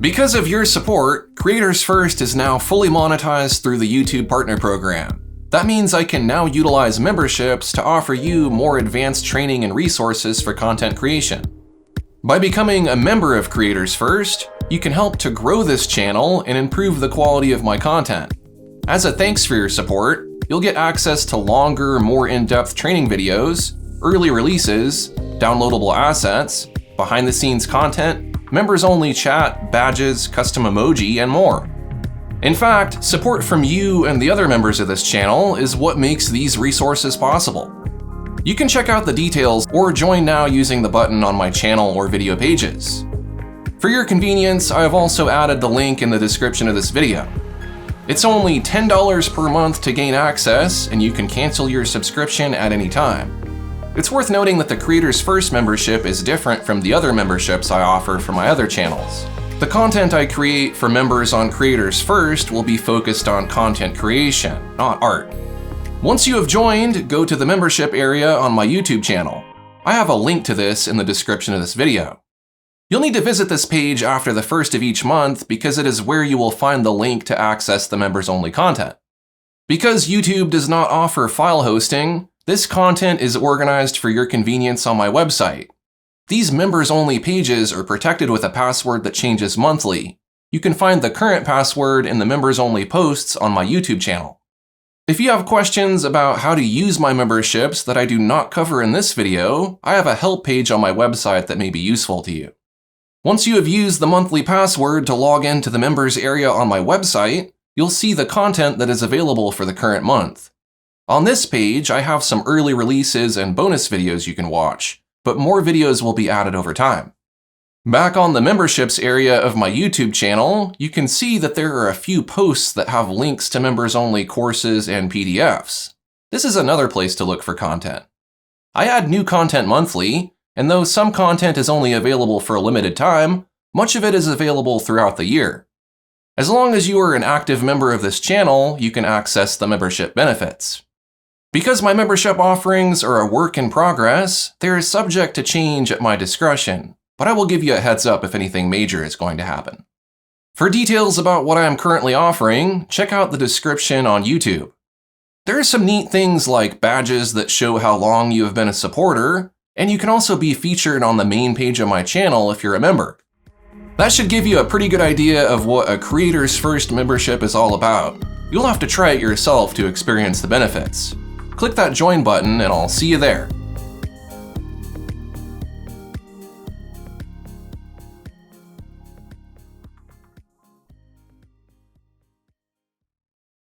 Because of your support, Creators First is now fully monetized through the YouTube Partner Program. That means I can now utilize memberships to offer you more advanced training and resources for content creation. By becoming a member of Creators First, you can help to grow this channel and improve the quality of my content. As a thanks for your support, you'll get access to longer, more in-depth training videos, early releases, downloadable assets, behind-the-scenes content, members-only chat, badges, custom emoji, and more. In fact, support from you and the other members of this channel is what makes these resources possible. You can check out the details or join now using the button on my channel or video pages. For your convenience, I have also added the link in the description of this video. It's only $10 per month to gain access, and you can cancel your subscription at any time. It's worth noting that the Creators First membership is different from the other memberships I offer for my other channels. The content I create for members on Creators First will be focused on content creation, not art. Once you have joined, go to the membership area on my YouTube channel. I have a link to this in the description of this video. You'll need to visit this page after the first of each month because it is where you will find the link to access the members-only content. Because YouTube does not offer file hosting, this content is organized for your convenience on my website. These members-only pages are protected with a password that changes monthly. You can find the current password in the members-only posts on my YouTube channel. If you have questions about how to use my memberships that I do not cover in this video, I have a help page on my website that may be useful to you. Once you have used the monthly password to log into the members area on my website, you'll see the content that is available for the current month. On this page, I have some early releases and bonus videos you can watch, but more videos will be added over time. Back on the memberships area of my YouTube channel, you can see that there are a few posts that have links to members-only courses and PDFs. This is another place to look for content. I add new content monthly, and though some content is only available for a limited time, much of it is available throughout the year. As long as you are an active member of this channel, you can access the membership benefits. Because my membership offerings are a work in progress, they are subject to change at my discretion, but I will give you a heads up if anything major is going to happen. For details about what I am currently offering, check out the description on YouTube. There are some neat things like badges that show how long you have been a supporter, and you can also be featured on the main page of my channel if you're a member. That should give you a pretty good idea of what a Creators First membership is all about. You'll have to try it yourself to experience the benefits. Click that join button and I'll see you there.